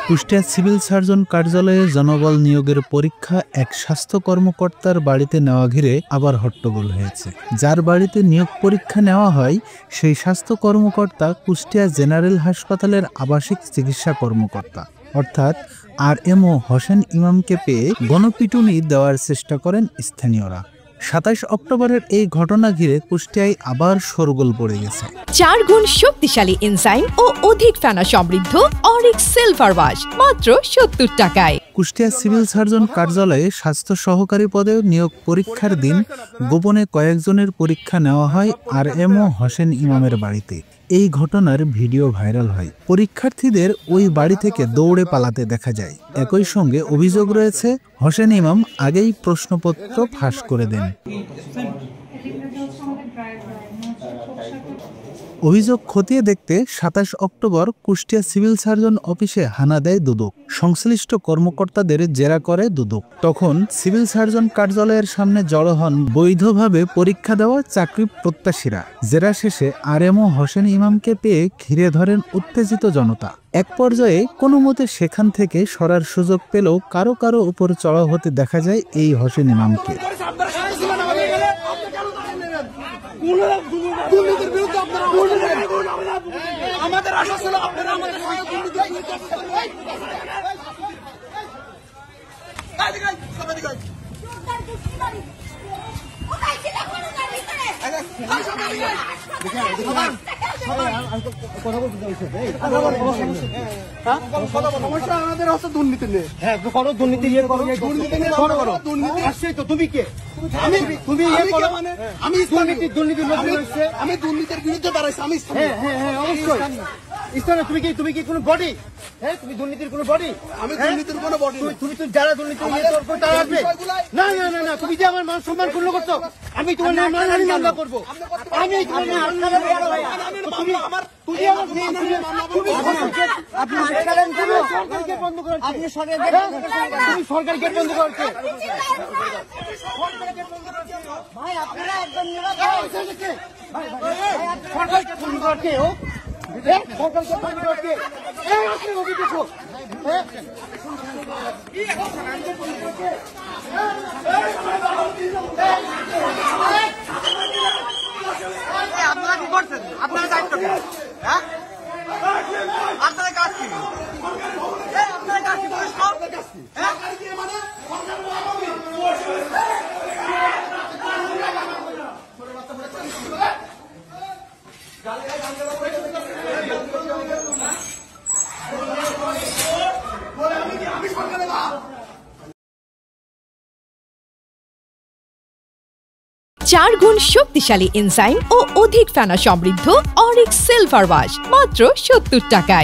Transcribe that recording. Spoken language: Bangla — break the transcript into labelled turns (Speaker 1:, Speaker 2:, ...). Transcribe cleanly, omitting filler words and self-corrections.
Speaker 1: কুষ্টিয়া সিভিল সার্জন কার্যালয়ে জনবল নিয়োগের পরীক্ষা এক স্বাস্থ্য কর্মকর্তার বাড়িতে নেওয়া ঘিরে আবার হট্টগোল হয়েছে। যার বাড়িতে নিয়োগ পরীক্ষা নেওয়া হয় সেই স্বাস্থ্য কর্মকর্তা কুষ্টিয়া জেনারেল হাসপাতালের আবাসিক চিকিৎসা কর্মকর্তা অর্থাৎ RMO হোসেন ইমামকে পেয়ে গণপিটুনি দেওয়ার চেষ্টা করেন স্থানীয়রা। 27 অক্টোবরের এই ঘটনা ঘিরে কুষ্টিয়ায় আবার শোরগোল পড়ে গেছে।
Speaker 2: 4 গুণ শক্তিশালী এনজাইম ও অধিক ফেনা সমৃদ্ধ অরিক্স সিলভার ওয়াশ মাত্র 70 টাকায়।
Speaker 1: কুষ্টিয়া সিভিল সার্জন কার্যালয়ে স্বাস্থ্য সহকারী পদে নিয়োগ পরীক্ষার দিন গোপনে কয়েকজনের পরীক্ষা নেওয়া হয় RMO হোসেন ইমামের বাড়িতে। এই ঘটনার ভিডিও ভাইরাল হয়। পরীক্ষার্থীদের ওই বাড়ি থেকে দৌড়ে পালাতে দেখা যায়। একই সঙ্গে অভিযোগ রয়েছে হোসেন ইমাম আগেই প্রশ্নপত্র ফাঁস করে দেন। অভিযোগ খতিয়ে দেখতে 27 অক্টোবর কুষ্টিয়া সিভিল সার্জন অফিসে হানা দেয় দুদক। সংশ্লিষ্ট কর্মকর্তাদের জেরা করে দুদক। তখন সিভিল সার্জন কার্যালয়ের সামনে জড়ো হন বৈধভাবে পরীক্ষা দেওয়া চাকরি প্রত্যাশীরা। জেরা শেষে RMO হোসেন ইমামকে পেয়ে ঘিরে ধরেন উত্তেজিত জনতা। এক পর্যায়ে কোনো মতে সেখান থেকে সরার সুযোগ পেলেও কারো কারো উপর চড়াও হতে দেখা যায় এই হোসেন ইমামকে।
Speaker 3: আমাদের আশা ছিল আপনারা আমাদের আমাদের হচ্ছে দুর্নীতি নেই। হ্যাঁ, করো দুর্নীতি, ইয়ে করো, দুর্নীতি নিয়ে করো, দুর্নীতি আসছে তো। তুমি কে? তুমি ইয়ে করো মানে আমি আমি দুর্নীতির বিরুদ্ধে দাঁড়াইছি। আমি হ্যাঁ অবশ্যই ইসলামে। তুমি কি কোনো বডি? হ্যাঁ, তুমি দুর্নীতির কোনো বডি? আমি দুর্নীতির কোনো বডি। তুমি তো যারা দুর্নীতি ইয়ে করবে তারা আসবে। না না না না, তুমি যে আমার মান সম্মান পূর্ণ করছো, আমি তোমার মানহানি মামলা করবো। আমি তোমার তুমি আমার তুমি আমার আপনি সরকারকে বন্ধ করেছেন। আপনি সরকার গেট বন্ধ করেছে। ভাই আপনারা একদম সরকারকে বন্ধ করছে। ও সরকারকে বন্ধ করছে। আপনি নদী দেখো আপনারা কি করছেন? আপনারা দায়িত্ব কি? হ্যাঁ, আপনারা কাজ কি? আপনারা কাজ কি?
Speaker 2: চার গুণ শক্তিশালী এনজাইম ও অধিক ফেনা সমৃদ্ধ অরিক্স সিলভার ওয়াশ মাত্র 70 টাকায়।